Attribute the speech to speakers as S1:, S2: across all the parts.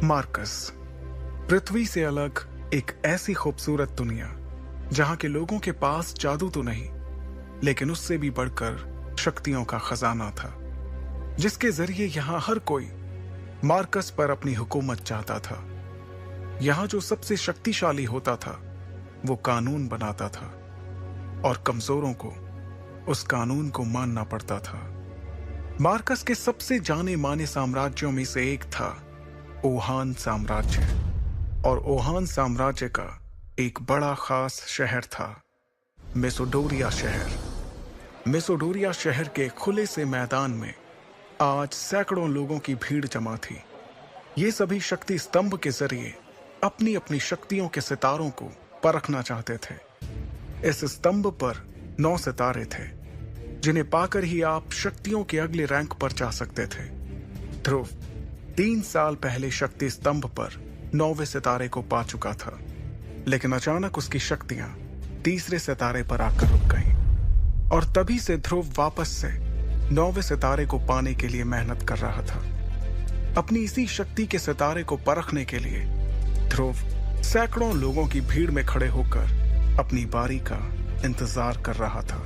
S1: Marcus, पृथ्वी से अलग एक ऐसी खूबसूरत दुनिया जहां के लोगों के पास जादू तो नहीं, लेकिन उससे भी बढ़कर शक्तियों का खजाना था, जिसके जरिए यहां हर कोई मार्कस पर अपनी हुकूमत चाहता था। यहां जो सबसे शक्तिशाली होता था वो कानून बनाता था और कमजोरों को उस कानून को मानना पड़ता था। मार्कस के सबसे जाने माने साम्राज्यों में से एक था ओहान साम्राज्य, और ओहान साम्राज्य का एक बड़ा खास शहर था मेसोडोरिया शहर। मेसोडोरिया शहर के खुले से मैदान में आज सैकड़ों लोगों की भीड़ जमा थी। ये सभी शक्ति स्तंभ के जरिए अपनी अपनी शक्तियों के सितारों को परखना चाहते थे। इस स्तंभ पर 9 सितारे थे, जिन्हें पाकर ही आप शक्तियों के अगले रैंक पर जा सकते थे। ध्रुव 3 साल पहले शक्ति स्तंभ पर 9वें सितारे को पा चुका था, लेकिन अचानक उसकी शक्तियां तीसरे सितारे पर आकर रुक गईं, और तभी से ध्रुव वापस से 9वें सितारे को पाने के लिए मेहनत कर रहा था। अपनी इसी शक्ति के सितारे को परखने के लिए ध्रुव सैकड़ों लोगों की भीड़ में खड़े होकर अपनी बारी का इंतजार कर रहा था।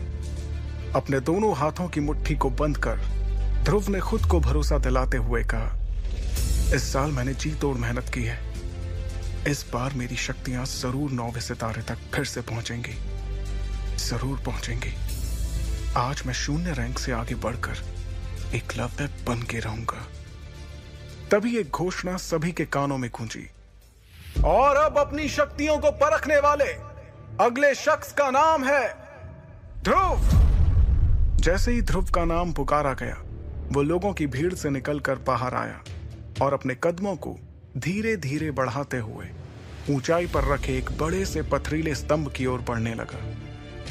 S1: अपने दोनों हाथों की मुट्ठी को बंद कर ध्रुव ने खुद को भरोसा दिलाते हुए कहा, इस साल मैंने जी तोड़ मेहनत की है। इस बार मेरी शक्तियां जरूर 9वें सितारे तक फिर से पहुंचेंगी, जरूर पहुंचेंगी। आज मैं शून्य रैंक से आगे बढ़कर एकलव्य बन के रहूंगा। तभी एक घोषणा सभी के कानों में गूंजी, और अब अपनी शक्तियों को परखने वाले अगले शख्स का नाम है ध्रुव। जैसे ही ध्रुव का नाम पुकारा गया, वो लोगों की भीड़ से निकलकर बाहर आया और अपने कदमों को धीरे धीरे बढ़ाते हुए ऊंचाई पर रखे एक बड़े से पथरीले स्तंभ की ओर बढ़ने लगा,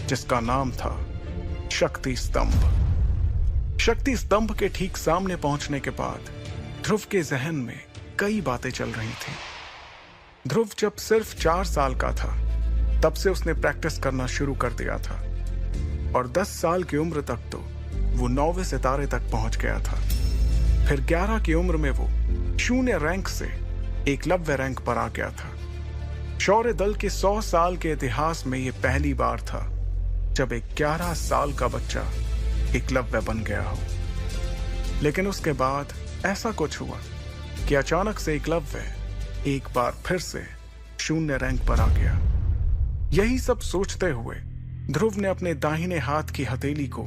S1: जिसका नाम था शक्ति स्तंभ। शक्ति स्तंभ के ठीक सामने पहुंचने के बाद ध्रुव के जहन में कई बातें चल रही थी। ध्रुव जब सिर्फ 4 साल का था, तब से उसने प्रैक्टिस करना शुरू कर दिया था, और 10 साल की उम्र तक तो वो 9वें सितारे तक पहुंच गया था। फिर 11 की उम्र में वो शून्य रैंक से एकलव्य रैंक पर आ गया था। शौर्य दल के 100 साल के इतिहास में ये पहली बार था जब एक 11 साल का बच्चा एकलव्य बन गया हो। लेकिन उसके बाद ऐसा कुछ हुआ कि अचानक से एकलव्य एक बार फिर से शून्य रैंक पर आ गया। यही सब सोचते हुए ध्रुव ने अपने दाहिने हाथ की हथेली को